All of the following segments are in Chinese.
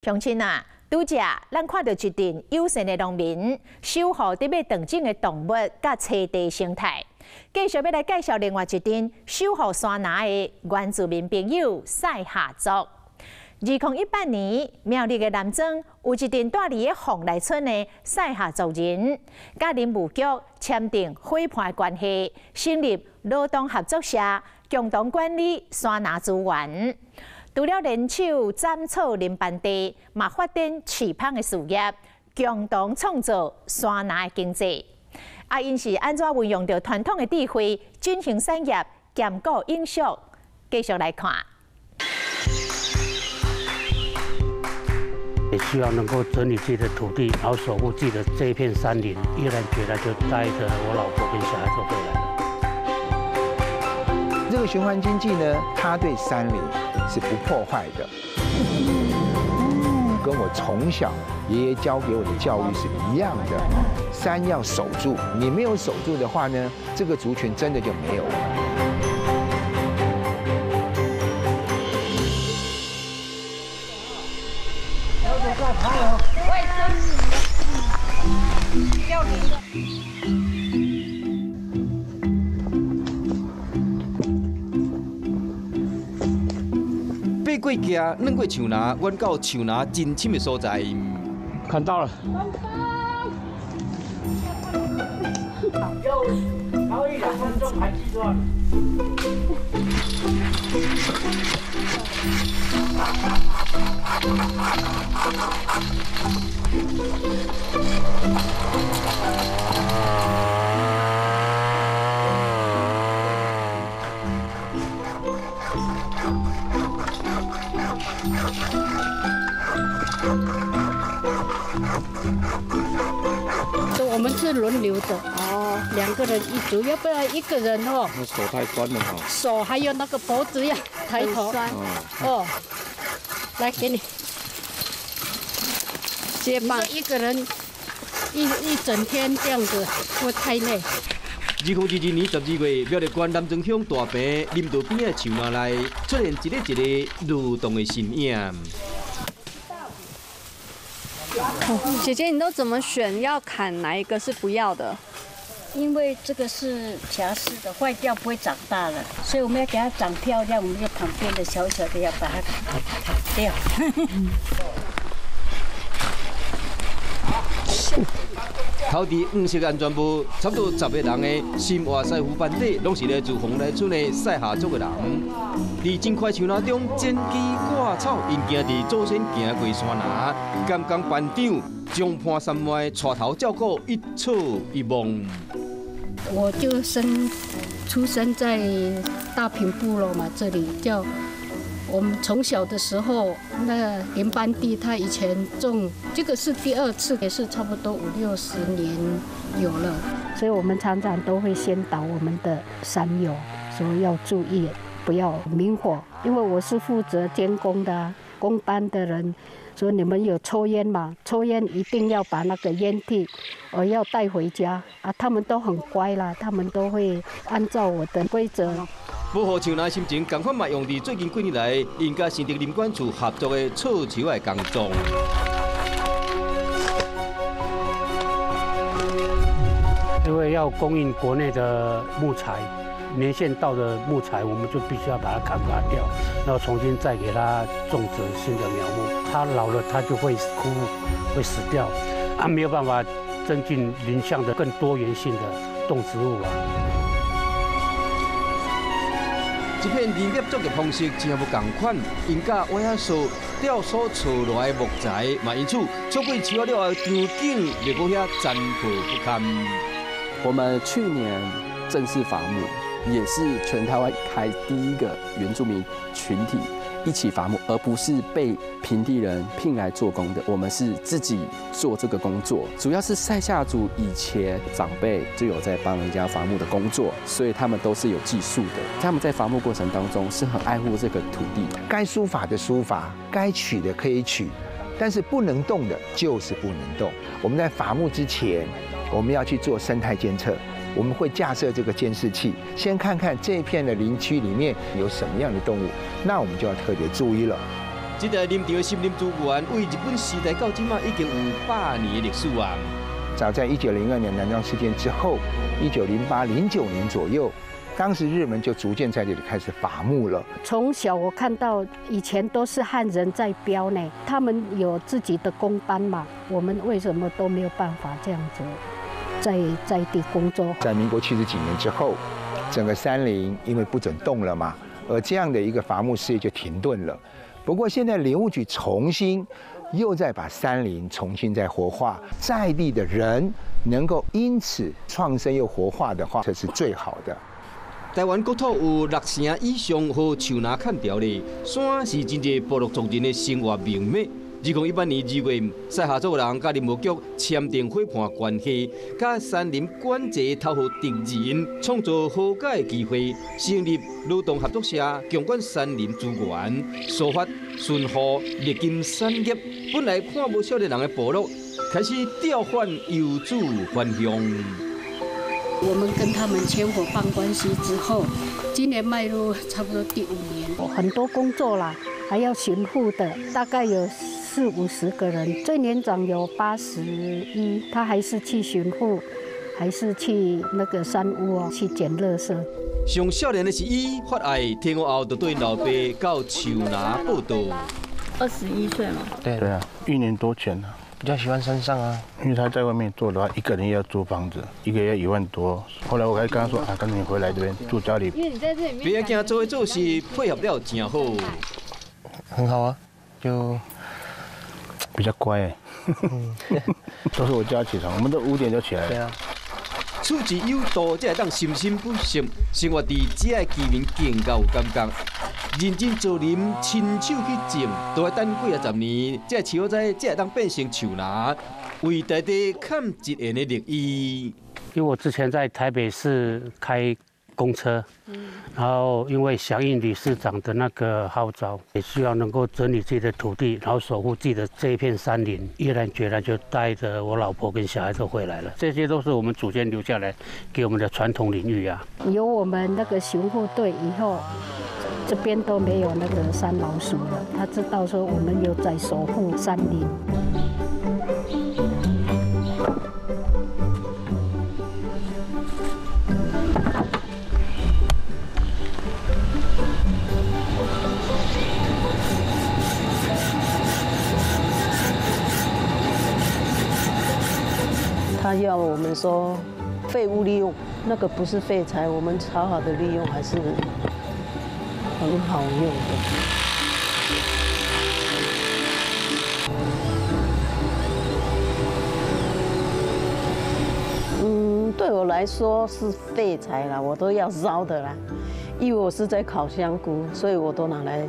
乡亲啊，拄则咱看到一群友善的农民守护伫要长种的动物甲栖地生态。继续要来介绍另外一群守护山林的原住民朋友赛夏族。2018年，苗栗的南庄有一群住伫凤内村的赛夏族人，甲林务局签订伙伴关系，成立劳动合作社，共同管理山林资源。除了联手斩草林班地，嘛发展翅膀的事业，共同创造山林的经济。因是安怎运用着传统的智慧，进行产业兼顾永续？继续来看。也希望能够整理自己的土地，然后守护自己的这一片山林。毅然决然就带着我老婆跟小孩都回来了。这个循环经济呢，它对山林是不破坏的。跟我从小爷爷教给我的教育是一样的，山要守住，你没有守住的话呢，这个族群真的就没有了。爬过桥，软过树林，阮到树林真深的所在。看到了。有稍微2分钟还记住。我们是轮流的哦，2个人一组，要不然一个人哦。那手太酸了哈。手还有那个脖子呀，抬头。哦，来给你。接棒一个人一整天这样子，会太累。2022年12月，苗栗县南庄乡大坪林道边的树林内出现一个蠕动的身影。姐姐，你都怎么选？要砍哪一个是不要的？因为这个是夹式的，坏掉不会长大了，所以我们要给它长漂亮，我们就旁边的小小的要把它砍掉。头伫黄色安全帽，差不多10个人的新华师傅班底，拢是来自凤内村的赛夏族的人。伫真块树林中剪枝挂草，因行伫祖先行过山林，甘工班长将攀山脉带头照顾一草一木。我就出生在大坪部落嘛，这里叫。我们从小的时候，那林班地他以前种，这个是第2次，也是差不多50、60年有了，所以我们常常都会先导我们的山友说要注意，不要明火，因为我是负责监工的，工班的人说你们有抽烟嘛，抽烟一定要把那个烟蒂要带回家啊，他们都很乖啦，他们都会按照我的规则。保护树林的心情，同款嘛用伫最近几年来，因甲新竹林管处合作的草树的工作。因为要供应国内的木材，年限到的木材，我们就必须要把它砍伐掉，然后重新再给它种植新的苗木。它老了，它就会枯，会死掉，没有办法增进林相的更多元性的动植物啊。这片林业作业方式真无同款，因甲挖下树、吊所找来的木材，嘛因此收过树了后，场景袂过遐残破不堪。我们去年正式伐木，也是全台湾开第一个原住民群体一起伐木，而不是被平地人聘来做工的。我们是自己做这个工作，主要是赛夏族以前长辈就有在帮人家伐木的工作，所以他们都是有技术的。他们在伐木过程当中是很爱护这个土地，该书法的书法，该取的可以取，但是不能动的就是不能动。我们在伐木之前，我们要去做生态监测。我们会架设这个监视器，先看看这一片的林区里面有什么样的动物，那我们就要特别注意了。这个林场的森林资源，为日本时代到今嘛已经有100年的历史啊。早在1902年南庄事件之后，1908、09年左右，当时日本就逐渐在这里开始伐木了。从小我看到以前都是汉人在标呢，他们有自己的工班嘛，我们为什么都没有办法这样子在地工作？在民国70几年之后，整个山林因为不准动了嘛，而这样的一个伐木事业就停顿了。不过现在林务局重新又在把山林重新再活化，在地的人能够因此创生又活化的话，这是最好的。台湾国土有6成以上和树林砍掉的，山是真侪部落族人的生活命脉。2018年2月，西夏族人甲林务局签订伙伴关系，甲山林管制头号敌人，创造和解机会，成立劳动合作社，共管山林资源、疏发、巡护、历经产业。本来看无少年人的部落，开始调换游子返乡。我们跟他们签伙伴关系之后，今年迈入差不多第5年，很多工作啦，还要巡护的，大概有40-50个人，最年长有81，他还是去巡护，还是去那个山屋哦，去捡垃圾。上少年的是伊发爱，天后后就对老爸到树林报道。21岁嘛？对啊，1年多前了。比较喜欢山上啊，因为他在外面做的话，一个人也要租房子，1个月1万多。后来我还跟他说啊，干脆你回来这边住家里。因为你在这里面。别个做的做事配合了真好。很好啊，就比较乖哎。都是我叫他起床，我们都5点就起来了。对啊。厝之有道，才会当心心不息，生活伫这个居民更加有感觉。认真做林，亲手去种，都要等几10年，这树仔才会当变成树林，为大地砍一言的利益。因为我之前在台北市开公车，然后因为响应理事长的那个号召，也需要能够整理自己的土地，然后守护自己的这一片山林，毅然决然就带着我老婆跟小孩都回来了。这些都是我们祖先留下来给我们的传统领域啊。有我们那个巡护队以后，这边都没有那个山老鼠了。他知道说我们有在守护山林。他要我们说废物利用，那个不是废材，我们好好的利用还是很好用的。对我来说是废材啦，我都要烧的啦，因为我是在烤香菇，所以我都拿来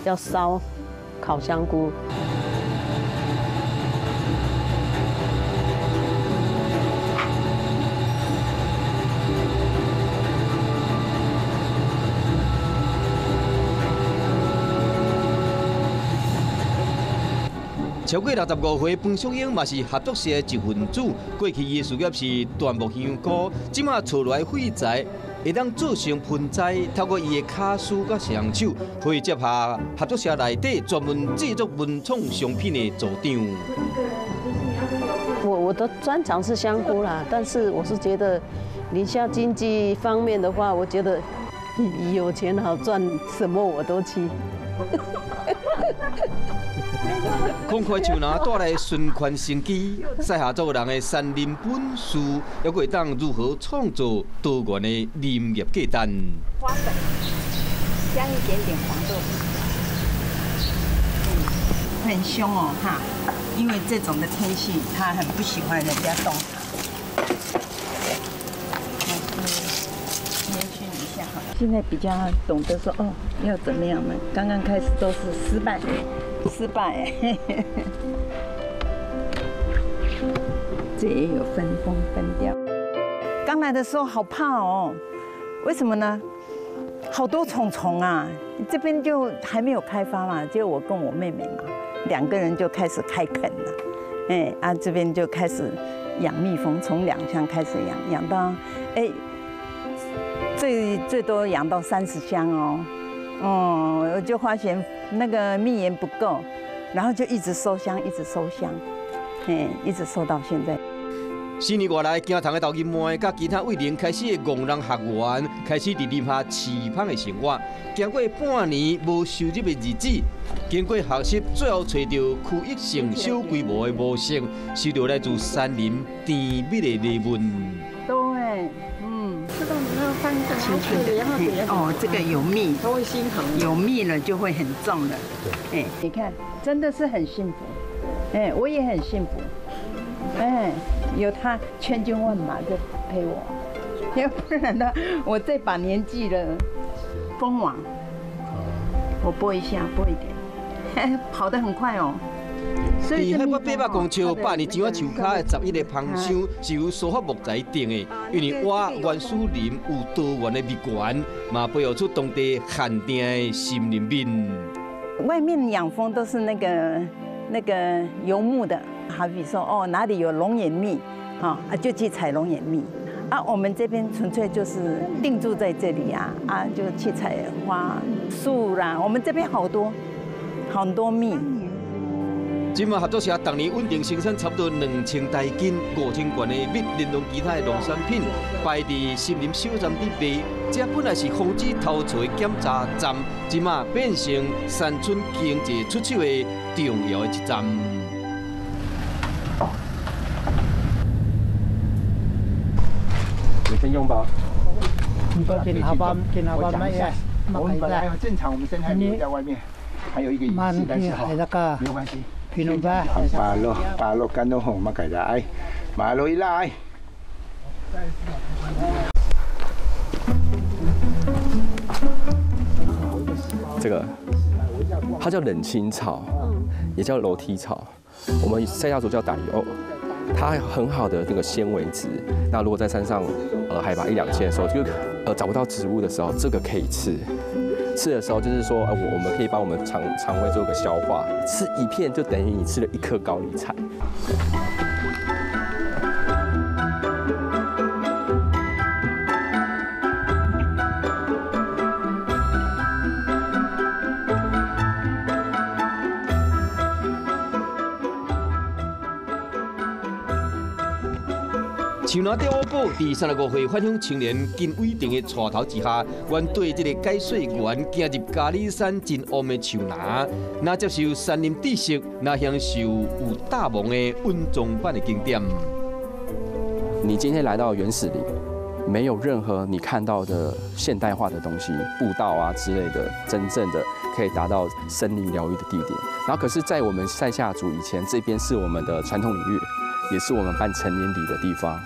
要烧烤香菇。超过65岁彭淑英嘛是合作社的一份子。过去伊的事业是椴木香菇，即马厝内废材会当做成盆栽，透过伊的卡丝甲双手，可以接下合作社内底专门制作文创商品的组长。我的专长是香菇啦，但是我是觉得，你像经济方面的话，我觉得有钱好赚，什么我都去。慷慨树林带来循环生机，西夏族人的山林本事，又会当如何创造多元的林业价值？花粉加一点点黄豆粉，很凶哦哈，因为这种的天气，它很不喜欢人家动它。烟熏一下哈。现在比较懂得说哦，要怎么样呢？刚刚开始都是失败。这也有分风分调。刚来的时候好怕哦，为什么呢？好多虫啊，这边就还没有开发嘛，就我跟我妹妹嘛，2个人就开始开垦了，这边就开始养蜜蜂，从2箱开始养到，最多养到30箱哦。我就发现那个蜜源不够，然后就一直收香，一直收香，一直收到现在。 4年外来，京塘的豆金妹，甲其他为零开始的工人学员，开始伫林下饲芳的生活。经过半年无收入的日子，经过学习，最后找到区域性小规模的模式，收到来自山林甜蜜的利润。对，这个没有放清脆的，哦，这个有蜜，它会心疼，有蜜了就会很重了。你看，真的是很幸福，我也很幸福。 有他千军万马在陪我，要不然呢，我这把年纪了，蜂王，我拨一下，拨一点，跑得很快哦。在海拔800公尺、8年前啊树卡的11个棚箱是由疏发木材定的，因为我原始林有多元的蜜源，嘛培育出当地限定的森林蜜。外面养蜂都是那个游牧的。 好比说哪里有龙眼蜜，就去采龙眼蜜。我们这边纯粹就是定住在这里就去采花树啦。我们这边很多蜜。今嘛合作社当年稳定生产差不多2000台斤5000罐的蜜，连同其他的农产品，摆伫森林小站伫卖。这本来是防止偷窃的检查站，今嘛变成山村经济出手的重要的一站。 先用吧。กิน好吧ไม่我们本来正常，我们生态留在外面，还有一个仪式，但是没有关系。把肉干都红，嘛改来，马路一来。这个它叫冷青草，也叫楼梯草，我们赛夏族叫打里欧。 它很好的那个纤维质，那如果在山上，海拔1-2千的时候，就找不到植物的时候，这个可以吃。吃的时候就是说，我们可以帮我们肠胃做个消化，吃一片就等于你吃了1颗高丽菜。树林调补第35回返乡青年金伟定的带头之下，原对这个解水源行入嘉里山真旺的树林，那接受山林知识，那享受有大梦的稳中版的景点。你今天来到原始林，没有任何你看到的现代化的东西，步道啊之类的，真正的可以达到森林疗愈的地点。然后可是，在我们赛夏族以前，这边是我们的传统领域，也是我们办成年礼的地方。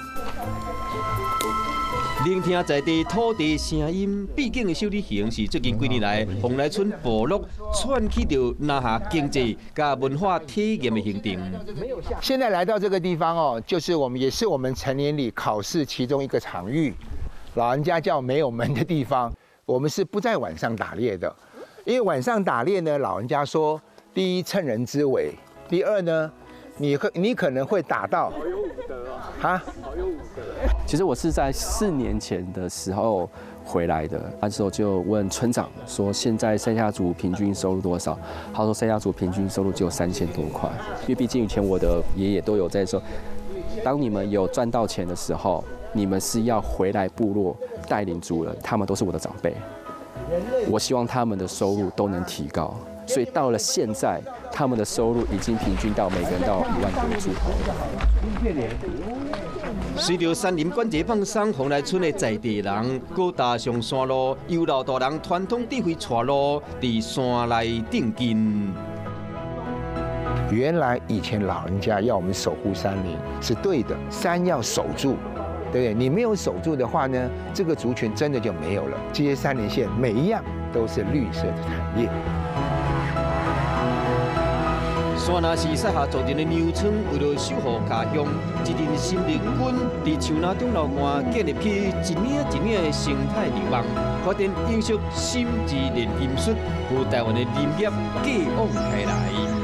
聆听在地土地声音，毕竟的小旅行是最近几年来蓬莱村部落串起着拿下经济加文化体验的行程。现在来到这个地方就是也是我们成年礼考试其中一个场域，老人家叫没有门的地方。我们是不在晚上打猎的，因为晚上打猎呢，老人家说，第一趁人之危，第二呢，你可能会打到。 啊，其实我是在4年前的时候回来的，那时候就问村长说，现在赛夏族平均收入多少？他说赛夏族平均收入只有3000多块，因为毕竟以前我的爷爷都有在说，当你们有赚到钱的时候，你们是要回来部落带领族人，他们都是我的长辈，我希望他们的收入都能提高，所以到了现在，他们的收入已经平均到每个人到1万多出头。 随着山林管制放松，蓬莱村的在地人，高搭上山路，由老大人传统智慧带路，伫山内定根。原来以前老人家要我们守护山林是对的，山要守住，对不对？你没有守住的话呢，这个族群真的就没有了。这些山林线每一样都是绿色的产业。 山林是赛夏族人的牛村，为了守护家乡，一阵新力军伫树林中流汗，建立起一领一领的生态流网，发展永续心智炼金术，和台湾的林业继往开来。